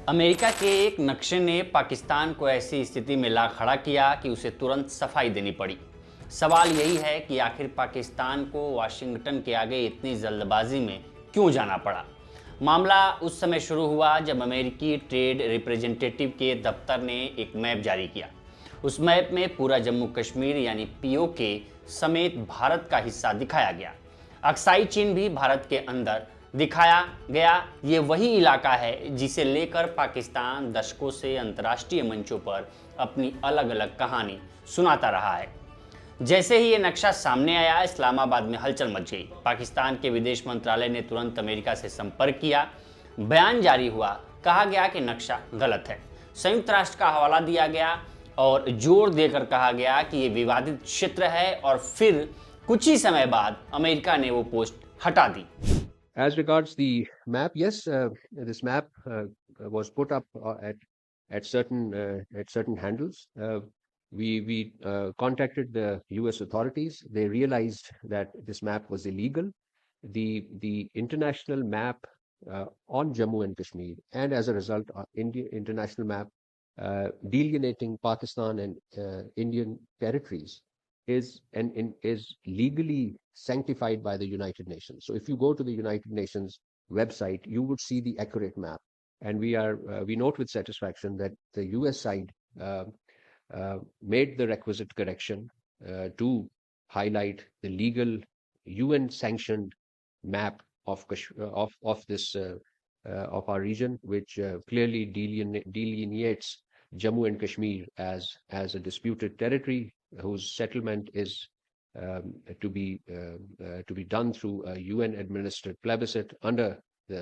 America के एक नक्शे ने पाकिस्तान को ऐसी स्थिति में ला खड़ा किया कि उसे तुरंत सफाई देनी पड़ी। सवाल यही है कि आखिर पाकिस्तान को वाशिंगटन के आगे इतनी जल्दबाजी में क्यों जाना पड़ा। मामला उस समय शुरू हुआ जब अमेरिकी ट्रेड रिप्रेजेंटेटिव के दफ्तर ने एक मैप जारी किया। उस मैप में पूरा जम्मू कश्मीर यानी पीओके समेत भारत का हिस्सा दिखाया गया। अक्साई चीन भी भारत के अंदर दिखाया गया। ये वही इलाका है जिसे लेकर पाकिस्तान दशकों से अंतर्राष्ट्रीय मंचों पर अपनी अलग अलग कहानी सुनाता रहा है। जैसे ही ये नक्शा सामने आया, इस्लामाबाद में हलचल मच गई। पाकिस्तान के विदेश मंत्रालय ने तुरंत अमेरिका से संपर्क किया। बयान जारी हुआ, कहा गया कि नक्शा गलत है। संयुक्त राष्ट्र का हवाला दिया गया और जोर देकर कहा गया कि ये विवादित क्षेत्र है और फिर कुछ ही समय बाद अमेरिका ने वो पोस्ट हटा दी। As regards the map, yes, this map was put up at certain handles. We contacted the U.S. authorities. They realized that this map was illegal. The international map on Jammu and Kashmir, and as a result, international map delineating Pakistan and Indian territories is legally sanctified by the United Nations. So if you go to the United Nations website, you would see the accurate map. And we note with satisfaction that the US side made the requisite correction to highlight the legal UN sanctioned map of this of our region, which clearly delineates Jammu and Kashmir as a disputed territory whose settlement is to be done through a UN administered plebiscite under the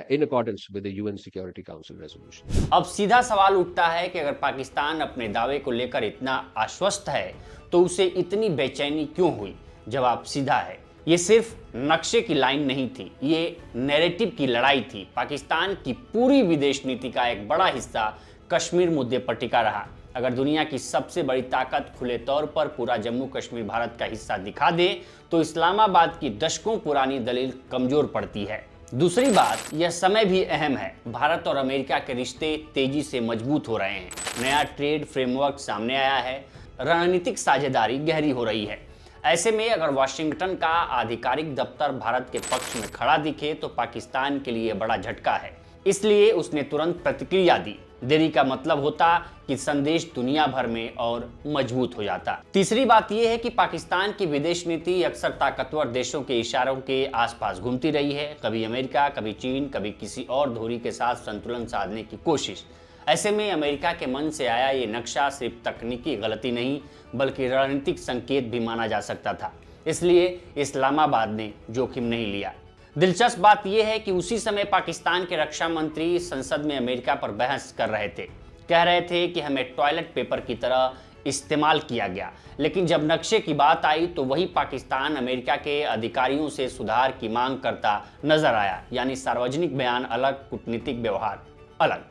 in accordance with the UN Security Council resolution. अब सीधा सवाल उठता है कि अगर पाकिस्तान अपने दावे को लेकर इतना आश्वस्त है तो उसे इतनी बेचैनी क्यों हुई। जवाब सीधा है, ये सिर्फ नक्शे की लाइन नहीं थी, ये नैरेटिव की लड़ाई थी। पाकिस्तान की पूरी विदेश नीति का एक बड़ा हिस्सा कश्मीर मुद्दे पर टिका रहा। अगर दुनिया की सबसे बड़ी ताकत खुले तौर पर पूरा जम्मू कश्मीर भारत का हिस्सा दिखा दे तो इस्लामाबाद की दशकों पुरानी दलील कमजोर पड़ती है। दूसरी बात, यह समय भी अहम है। भारत और अमेरिका के रिश्ते तेजी से मजबूत हो रहे हैं। नया ट्रेड फ्रेमवर्क सामने आया है, रणनीतिक साझेदारी गहरी हो रही है। ऐसे में अगर वाशिंगटन का आधिकारिक दफ्तर भारत के पक्ष में खड़ा दिखे तो पाकिस्तान के लिए बड़ा झटका है। इसलिए उसने तुरंत प्रतिक्रिया दी। देरी का मतलब होता कि संदेश दुनिया भर में और मजबूत हो जाता। तीसरी बात यह है कि पाकिस्तान की विदेश नीति अक्सर ताकतवर देशों के इशारों के आसपास घूमती रही है। कभी अमेरिका, कभी चीन, कभी किसी और धुरी के साथ संतुलन साधने की कोशिश। ऐसे में अमेरिका के मन से आया ये नक्शा सिर्फ तकनीकी गलती नहीं बल्कि रणनीतिक संकेत भी माना जा सकता था। इसलिए इस्लामाबाद ने जोखिम नहीं लिया। दिलचस्प बात यह है कि उसी समय पाकिस्तान के रक्षा मंत्री संसद में अमेरिका पर बहस कर रहे थे। कह रहे थे कि हमें टॉयलेट पेपर की तरह इस्तेमाल किया गया। लेकिन जब नक्शे की बात आई तो वही पाकिस्तान अमेरिका के अधिकारियों से सुधार की मांग करता नजर आया। यानी सार्वजनिक बयान अलग, कूटनीतिक व्यवहार अलग।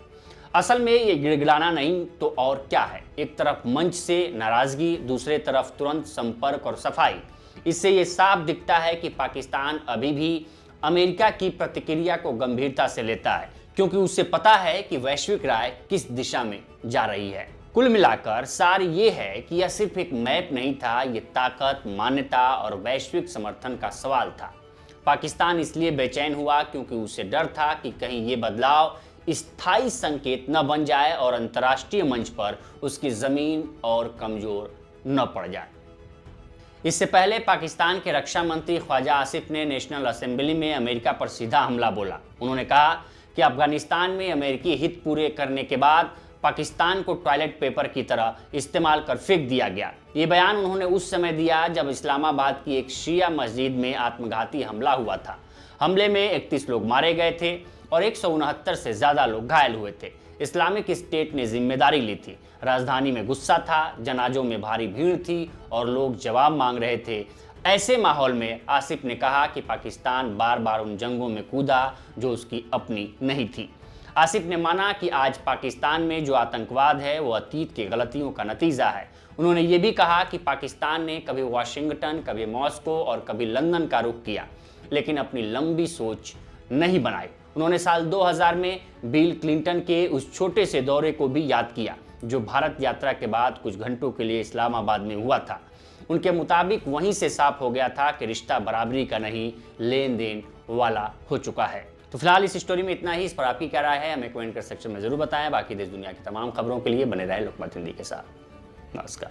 असल में ये गिड़गिड़ाना नहीं तो और क्या है। एक तरफ मंच से नाराजगी, दूसरे तरफ तुरंत संपर्क और सफाई। इससे ये साफ दिखता है कि पाकिस्तान अभी भी अमेरिका की प्रतिक्रिया को गंभीरता से लेता है, क्योंकि उसे पता है कि वैश्विक राय किस दिशा में जा रही है। कुल मिलाकर सार ये है कि यह सिर्फ एक मैप नहीं था, ये ताकत, मान्यता और वैश्विक समर्थन का सवाल था। पाकिस्तान इसलिए बेचैन हुआ क्योंकि उसे डर था कि कहीं ये बदलाव स्थायी संकेत न बन जाए और अंतर्राष्ट्रीय मंच पर उसकी जमीन और कमजोर न पड़ जाए। इससे पहले पाकिस्तान के रक्षा मंत्री ख्वाजा आसिफ ने नेशनल असेंबली में अमेरिका पर सीधा हमला बोला। उन्होंने कहा कि अफगानिस्तान में अमेरिकी हित पूरे करने के बाद पाकिस्तान को टॉयलेट पेपर की तरह इस्तेमाल कर फेंक दिया गया। ये बयान उन्होंने उस समय दिया जब इस्लामाबाद की एक शिया मस्जिद में आत्मघाती हमला हुआ था। हमले में 31 लोग मारे गए थे और 169 से ज़्यादा लोग घायल हुए थे। इस्लामिक स्टेट ने जिम्मेदारी ली थी। राजधानी में गुस्सा था, जनाजों में भारी भीड़ थी और लोग जवाब मांग रहे थे। ऐसे माहौल में आसिफ ने कहा कि पाकिस्तान बार बार उन जंगों में कूदा जो उसकी अपनी नहीं थी। आसिफ ने माना कि आज पाकिस्तान में जो आतंकवाद है वो अतीत की गलतियों का नतीजा है। उन्होंने ये भी कहा कि पाकिस्तान ने कभी वाशिंगटन, कभी मॉस्को और कभी लंदन का रुख किया, लेकिन अपनी लंबी सोच नहीं बनाई। उन्होंने साल 2000 में बिल क्लिंटन के उस छोटे से दौरे को भी याद किया जो भारत यात्रा के बाद कुछ घंटों के लिए इस्लामाबाद में हुआ था। उनके मुताबिक वहीं से साफ हो गया था कि रिश्ता बराबरी का नहीं, लेन देन वाला हो चुका है। तो फिलहाल इस स्टोरी में इतना ही। इस पर आपकी क्या राय है हमें कमेंट कर सेक्शन में जरूर बताएं। बाकी देश दुनिया की तमाम खबरों के लिए बने रहे लोकमत हिंदी के साथ। नमस्कार।